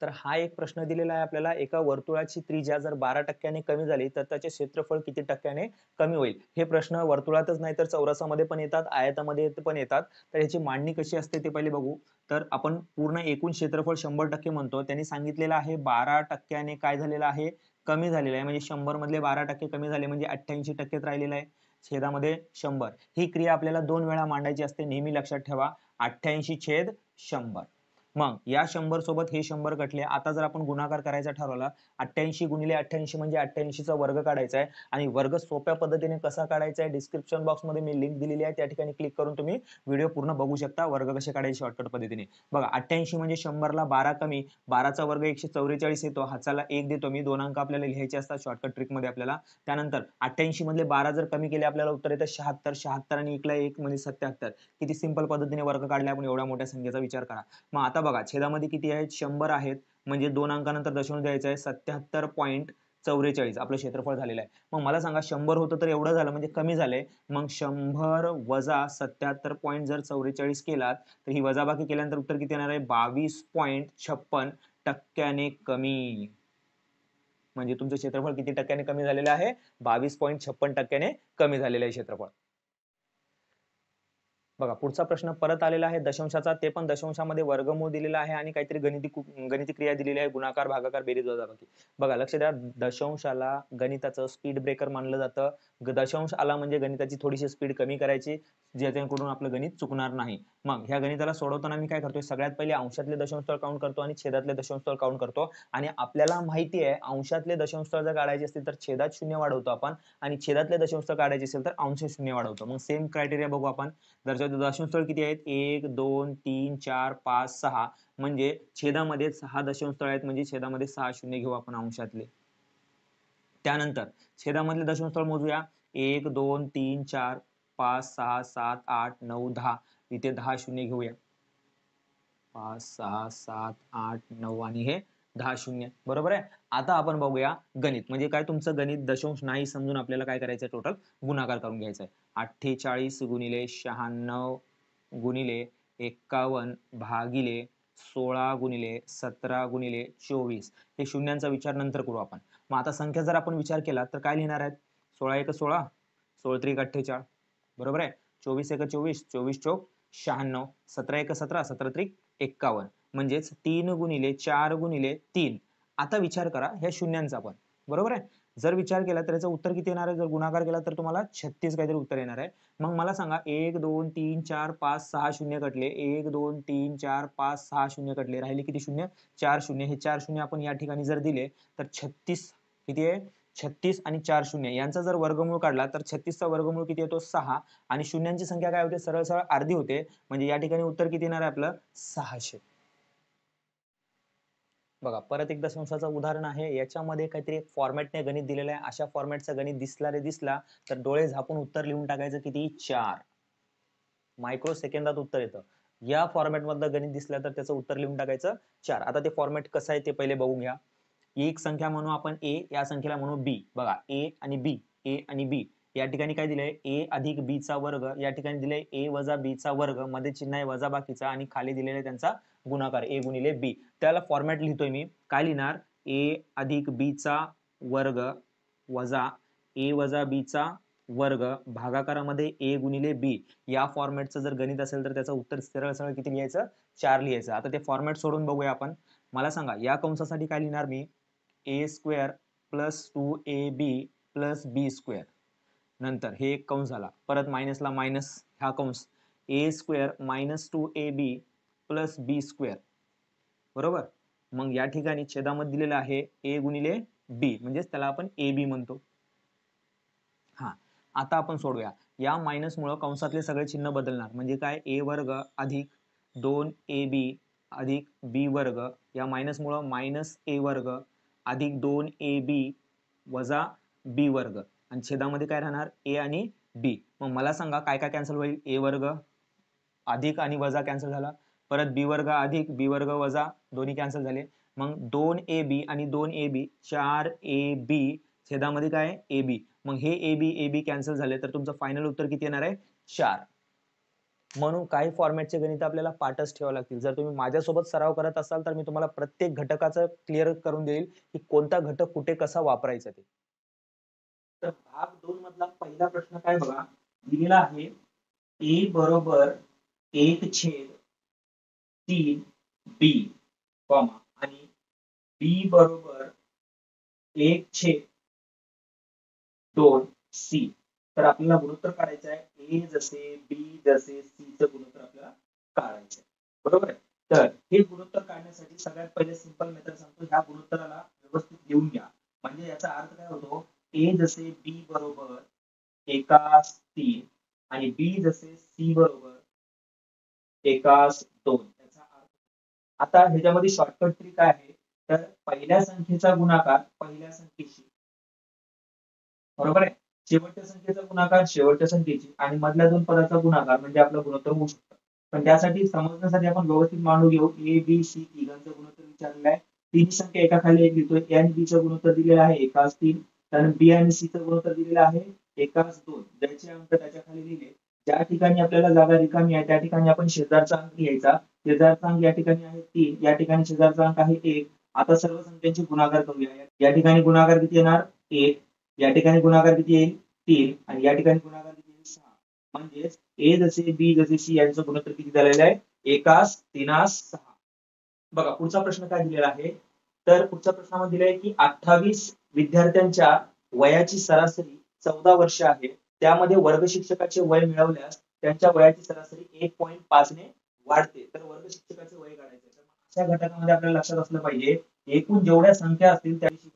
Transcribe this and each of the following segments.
तर हा एक प्रश्न दिलेला आहे आपल्याला, एका वर्तुळाची त्रिज्या जर 12% कमी झाली तर त्याचे क्षेत्रफळ किती टक्क्याने कमी होईल. हे प्रश्न वर्तुळातच नाही तर चौरसामध्ये पण येतात, आयतामध्ये पण येतात. तर याची मांडणी कशी असते ते पहिले बघू. तर आपण पूर्ण एकूण क्षेत्रफळ 100% म्हणतो. त्यांनी सांगितलेलं आहे 12% काय झालेलं आहे, कमी झालेलं आहे. म्हणजे 100 मधले 12% कमी झाले म्हणजे 88% राहिलेलं आहे. छेदामध्ये 100. ही क्रिया आपल्याला 2 वेळा मांडायची असते, नेहमी लक्षात ठेवा. 88/100. मग या 100 सोबत हे 100 कटले. आता जर आपण गुणाकार करायचा ठरवला, 88 गुणिले 88 म्हणजे 88चा वर्ग काढायचा आहे आणि वर्ग सोप्या पद्धतीने कसा काढायचा आहे डिस्क्रिप्शन बॉक्समध्ये मी लिंक दिलेली आहे, त्या ठिकाणी क्लिक करून तुम्ही व्हिडिओ पूर्ण बघू शकता, वर्ग कसे काढायचे शॉर्टकट पद्धतीने. बघा 88 म्हणजे 100ला 12 कमी, 12चा वर्ग 144 येतो, हाताला 1 देतो मी, 2 अंक आपल्याला लिहायचे असतात शॉर्टकट ट्रिकमध्ये आपल्याला. त्यानंतर 88 मधले 12 जर कमी केले आपल्याला उत्तर येतं 76. 76 आणि 1 ला 1 म्हणजे 77. किती सिंपल पद्धतीने वर्ग काढले आपण, एवढ्या मोठ्या संख्येचा विचार करा. मग आता बघा छेदामध्ये किती आहेत, 100 आहेत, म्हणजे 2 अंकानंतर दशांश द्यायचा आहे, 77.44 आपलं क्षेत्रफळ झालेलं आहे. मग मला सांगा 100 होतं तर एवढं झालं म्हणजे कमी झालंय. मग 100 वजा 77.44 केलात तर ही वजाबाकी केल्यानंतर उत्तर किती येणार आहे, 22.56% कमी. म्हणजे तुमचं क्षेत्रफळ किती टक्क्याने कमी झालेलं आहे, 22.56% कमी झालेलं आहे क्षेत्रफळ. बघा पुढचा प्रश्न परत आलेला आहे दशांशाचा, ते पण दशांशामध्ये वर्गमूळ दिलेला आहे आणि काहीतरी गणिती क्रिया दिलेली आहे, गुणाकार, भागाकार, बेरीज, वजाबाकी. बघा लक्ष द्या, दशांशाला गणिताचं स्पीड ब्रेकर मानलं जातं. दशांश आला म्हणजे गणिताची थोडीशी स्पीड कमी करायची, जेणेकरून आपलं गणित चुकणार नाही. मग ह्या गणिताला सोडवताना मी काय करतोय, सगळ्यात पहिले अंशातले दशांशस्थळ काउंट करतो आणि छेदातले दशांशस्थळ काउंट करतो. आणि आपल्याला माहिती आहे अंशातले दशांशस्थळ जर काढायचे असतील तर छेदात 0 वाढवतो आपण आणि छेदातले दशांशस्थळ काढायचे असेल तर अंशात 0 वाढवतो. मग सेम क्रायटेरिया बघू आपण. दशांशस्थळ किती आहेत, 1 2 3 4 5 6, म्हणजे छेदामध्ये 6 दशांशस्थळ आहेत, म्हणजे छेदामध्ये 6 शून्य घेऊ आपण अंशातले. त्यानंतर छेदामधले दशांशस्थळ मोजूया, 1 2 3 4 5 6 7 8 9 10, इथे 10 शून्य घेऊया, 5 6 7 8 9 आणि हे 10 शून्य, बरोबर आहे. आता आपण बघूया गणित, म्हणजे काय तुमचं गणित दशांश नाही समजून आपल्याला काय करायचं, टोटल गुणाकार करून घ्यायचा आहे. 48 गुणिले 96 गुणिले 51 भागिले 16 गुणिले 17 गुणिले 24, हे शून्यांचा विचार नंतर करू आपण. मग आता संख्या जर आपण विचार केला तर काय लिहिणार आहेत, 16 1 16, 16 3 48, बरोबर आहे. 24 1 24, 24 चौक 96, 17 1 17, 17 3 51, म्हणजेच 3 गुणिले 4 गुणिले 3. आता विचार करा ह्या शून्यांचा पण, बरोबर आहे. जर विचार केला तर याचं उत्तर किती येणार आहे, जर गुणाकार केला तर तुम्हाला 36 काहीतरी उत्तर येणार आहे. मग मला सांगा 1 2 3 4 5 6 शून्य कटले, 1 2 3 4 5 6 शून्य कटले, राहिले किती शून्य, 4 शून्य. हे 4 शून्य आपण या ठिकाणी जर दिले तर 36 किती आहे, 36 आणि 4 शून्य यांचा जर वर्गमूळ काढला तर 36 चा वर्गमूळ किती येतो, 6, आणि शून्यांची संख्या काय होते, सरळ सरळ अर्धी होते, म्हणजे या ठिकाणी उत्तर किती येणार आहे आपलं, 600. बघा परत एकदा दशांशाचं उदाहरण आहे, याच्यामध्ये काहीतरी एक फॉर्मॅटने गणित दिलेलं आहे. अशा फॉर्मॅटचं गणित दिसला तर डोळे झाकून उत्तर लिहून टाकायचं, किती, 4 मायक्रो सेकंदात उत्तर येतं. या फॉर्मॅट मधलं गणित दिसलं तर त्याचं उत्तर लिहून टाकायचं 4. आता ते फॉर्मॅट कसं आहे ते पहिले बघून घ्या. एक संख्या म्हणू आपण ए, या संख्येला म्हणू बी. बघा ए आणि बी, ए आणि बी, या ठिकाणी काय दिलंय, ए अधिक बी चा वर्ग, या ठिकाणी दिलंय ए वजा बी चा वर्ग, मध्ये चिन्ह आहे वजा बाकीचा आणि खाली दिलेला त्यांचा गुणाकार ए गुणिले बी. त्याला फॉर्मॅट लिहितोय मी, काय लिहिणार, ए अधिक बी चा वर्ग वजा ए वजा बी चा वर्ग भागाकारामध्ये ए गुणिले बी. या फॉर्मॅटचं जर गणित असेल तर त्याचं उत्तर सरळ सरळ किती लिहायचं, 4 लिहायचं. आता ते फॉर्मॅट सोडून बघूया आपण. मला सांगा या कंसासाठी काय लिहिणार मी, ए स्क्वेअर प्लस 2ab प्लस बी स्क्वेअर, नंतर हे एक कंस झाला, परत मायनसला मायनस हा कंस, ए स्क्वेअर मायनस 2ab प्लस बी स्क्वेअर, बरोबर. मग या ठिकाणी छेदामध्ये दिलेलं आहे ए गुणिले बी, म्हणजेच त्याला आपण ए बी म्हणतो. हा, आता आपण सोडूया. या मायनस मुळे कंसातले सगळे चिन्ह बदलणार, म्हणजे काय, ए वर्ग अधिक 2ab अधिक बी वर्ग, या मायनस मुळे मायनस ए वर्ग अधिक 2ab वजा बी वर्ग, आणि छेदामध्ये काय राहणार, ए आणि बी. मग मला सांगा काय काय कॅन्सल होईल, ए वर्ग अधिक आणि वजा कॅन्सल झाला, परत बी वर्ग अधिक बी वर्ग वजा, दोन्ही कॅन्सल झाले. मग 2ab आणि 2ab, 4ab, छेदामध्ये काय, ab. मग हे ए बी कॅन्सल झाले तर तुमचं फायनल उत्तर किती येणार आहे, 4. म्हणून काही फॉर्मॅटचे गणित आपल्याला पाठच ठेवावे लागतील. जर तुम्ही माझ्यासोबत सराव करत असाल तर मी तुम्हाला प्रत्येक घटकाचं क्लिअर करून देईल की कोणता घटक कुठे कसा वापरायचा ते. तर भाग 2 मधला पहिला प्रश्न काय बघा, दिलेला आहे a बरोबर 1/3 b, आणि b बरोबर 1/2 c. तर आपल्याला गुणोत्तर काढायचं आहे. a जसे b जसे c चं गुणोत्तर आपल्याला काढायचं आहे. बरोबर आहे. तर हे गुणोत्तर काढण्यासाठी सगळ्यात पहिले सिंपल मेथड सांगतो. ह्या गुणोत्तराला व्यवस्थित लिहून घ्या. म्हणजे याचा अर्थ काय होतो, a जसे b बरोबर 1/3 आणि b जसे c बरोबर 1/2. याचा अर्थ आता ह्याच्यामध्ये शॉर्टकट ट्रिक काय आहे, तर पहिल्या संख्येचा गुणाकार पहिल्या संख्येशी, बरोबर आहे, शेवटच्या संख्येचा गुणाकार शेवटच्या संख्येची आणि मधल्या दोन पदाचा गुणाकार म्हणजे आपला गुणोत्तर होऊ शकतो. पण त्यासाठी समजण्यासाठी आपण व्यवस्थित मांडू घेऊ. ए बी सी तिघांचं गुणोत्तर विचारलेलं आहे. तीन संख्या एकाखाली एक लिहितोय. ए आणि बी चं गुणोत्तर दिलेलं आहे 1/3. त्यानंतर बी आणि सी चं गुणोत्तर दिलेलं आहे 1/2. ज्याचे अंक त्याच्या खाली लिहिले. ज्या ठिकाणी आपल्याला जागा रिकामी आहे त्या ठिकाणी आपण शेजारचा अंक घ्यायचा. शेजारचा अंक या ठिकाणी आहे 3, या ठिकाणी शेजारचा अंक आहे 1. आता सर्व संख्यांचे गुणाकार करूया. या ठिकाणी गुणाकार किती येणार 1, या ठिकाणी गुणाकार किती येईल 3 आणि या ठिकाणी गुणाकार किती येईल 6. म्हणजेच ए जसे बी जसे सी यांचं गुणोत्तर किती झालेलं आहे 1/3/6. बघा पुढचा प्रश्न काय दिलेला आहे, तर पुढच्या प्रश्नामध्ये दिलेला आहे की 28 विद्यार्थ्यांच्या वयाची सरासरी 14 वर्ष आहे. त्यामध्ये वर्ग शिक्षकाचे वय मिळवल्यास त्यांच्या वयाची सरासरी 1.5 ने वाढते. तर वर्ग शिक्षकाचे वय काढायचे. तर अशा घटकामध्ये आपल्याला लक्षात असलं पाहिजे एकूण जेवढ्या संख्या असतील त्याशी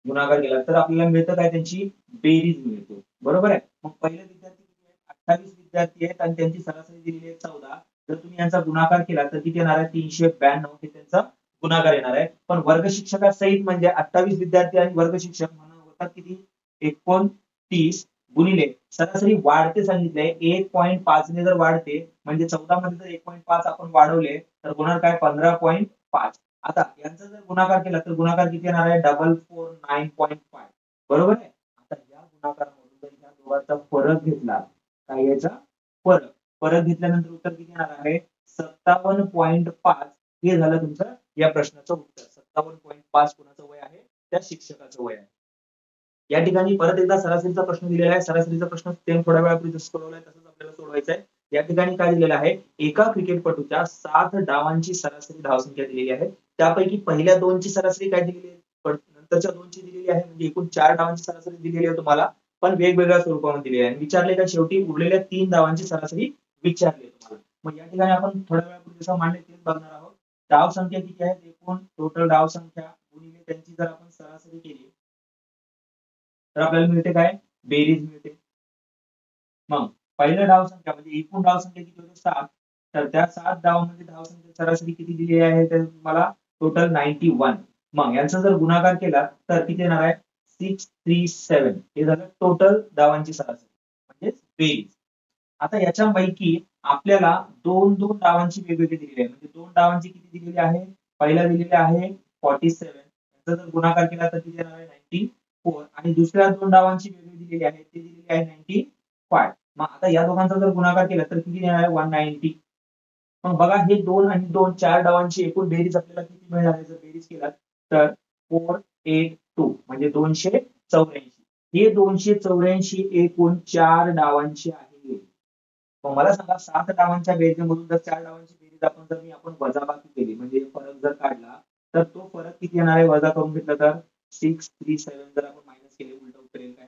गुणाकार केला तर आपल्याला मिळतं काय, त्यांची बेरीज मिळते. बरोबर आहे. मग पहिले विद्यार्थी किती आहेत 28 विद्यार्थी आहेत आणि त्यांची सरासरी दिलेली आहे 14. जर तुम्ही यांचा गुणाकार केला तर किती येणार आहे 392 हे त्यांचा गुणाकार येणार आहे. पण वर्ग शिक्षकासहित म्हणजे 28 विद्यार्थी आणि वर्ग शिक्षक म्हणून होतात किती 29 गुणिले सरासरी वाढते सांगितलंय 1.5 ने जर वाढते म्हणजे 14 मध्ये जर 1.5 आपण वाढवले तर होणार काय 15.5. आता यांचा जर गुणाकार केला तर गुणाकार किती येणार आहे 449.5. बरोबर आहे. आता या गुणाकारामधून जर या दोघांचा फरक घेतला काय याचा फरक घेतल्यानंतर उत्तर किती येणार आहे 57.5. हे झालं तुमचं या प्रश्नाचं उत्तर. 57.5 कुणाचं वय आहे त्या शिक्षकाचं वय आहे. या ठिकाणी परत एकदा सरासरीचा प्रश्न दिलेला आहे. सरासरीचा प्रश्न सेम थोड्या वेळापूर्वी जसं सोडवलाय तसंच आपल्याला सोडवायचा आहे. या ठिकाणी काय दिलेलं आहे एका क्रिकेटपटूच्या 7 डावांची सरासरी धावसंख्या दिलेली आहे. त्यापैकी पहिल्या दोनची सरासरी काय दिलेली आहे, नंतरच्या दोनची दिलेली आहे. म्हणजे एकूण 4 डावांची सरासरी दिलेली आहे तुम्हाला, पण वेगवेगळ्या स्वरूपामध्ये दिलेली आहे. विचारले का शेवटी उरलेल्या 3 डावांची सरासरी विचारली तुम्हाला. मग या ठिकाणी आपण थोड्या वेळापूर्वी जसं मांडले तेच बघणार आहोत. डाव संख्या किती आहेत एकूण टोटल डाव संख्या गुणिले त्यांची जर आपण सरासरी केली तर आपल्याला मिळते काय बेरीज मिळते. मग पहिलं डाव संख्या म्हणजे एकूण डाव संख्या किती होते 7. तर त्या 7 डावामध्ये धाव संख्या सरासरी किती दिलेली आहे तर तुम्हाला टोटल 91. मग यांचा जर गुणाकार केला तर किती येणार आहे 637. हे झालं टोटल डावांची सरासरी म्हणजे बेरीज. आता याच्यापैकी आपल्याला दोन दोन डावांची वेगवेगळी दिलेली आहे. म्हणजे दोन डावांची किती दिलेली आहे, पहिला दिलेली आहे 47. याचा जर गुणाकार केला तर किती येणार आहे 94 आणि दुसऱ्या दोन डावांची वेगळी दिलेली आहे ती दिलेली आहे 95. मग आता या दोघांचा जर गुणाकार केला तर किती येणार आहे 190. मग बघा हे 2 आणि 2 4 डावांची एकूण बेरीज आपल्याला किती मिळणार आहे जर बेरीज केला तर 482 म्हणजे 284. हे 284 एकूण 4 डावांची आहे. मग मला सांगा 7 डावांच्या बेरजेमधून जर 4 डावांची बेरीज आपण वजाबाकी केली म्हणजे फरक जर काढला तर तो फरक किती येणार आहे वजा करून घेतला तर 637. जर आपण मायनस केले उलट उत्तर येईल काय,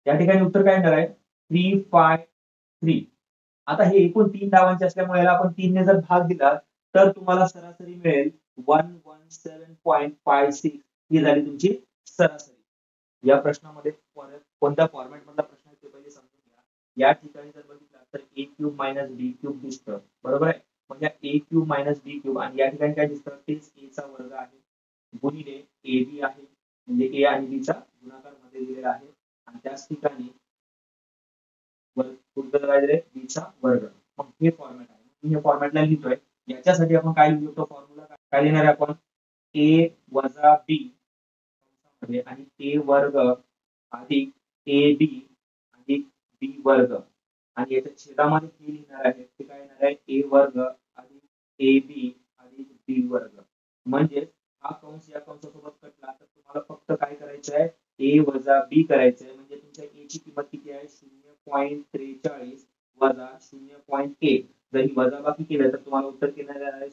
या ठिकाणी उत्तर काय येणार आहे 353. आता हे एकूण 3 डावांचे असल्यामुळे याला आपण 3 ने जर भाग दिला तर तुम्हाला सरासरी मिळेल 117.56. ही झाली तुमची सरासरी. या प्रश्नामध्ये कोणत्या फॉर्मॅट मधला प्रश्न आहे ते पहिले समजून घ्या. या ठिकाणी जर बघितलं तर a cube minus b cube दिसतं. बरोबर आहे. म्हणजे a cube minus b cube आणि या ठिकाणी काय दिसतं तेच a चा वर्ग आहे गुणिले ab आहे म्हणजे a आणि b चा गुणाकार मध्ये दिलेला आहे आणि त्याच ठिकाणी b चा वर्ग. मग हे फॉर्मॅट आहे. मी हे फॉर्मॅटला लिहितोय. याच्यासाठी आपण काय लिहू शकतो फॉर्म्युला काय लिहिणार आहे आपण a वजा b आणि a वर्ग अधिक ab अधिक बी वर्ग आणि याच्या छेदामध्ये हे लिहिणार आहे ते काय येणार आहे ए वर्ग अधिक ए बी अधिक बी वर्ग म्हणजे हा कंस या कंसासोबत कटला तर तुम्हाला फक्त काय करायचं आहे ए वजा बी करायचं आहे म्हणजे तुमच्या ए ची किंमत किती आहे 0.43 वजा 0.1 जर ही वजाबाकी केलं तर तुम्हाला उत्तर किती येणार आहे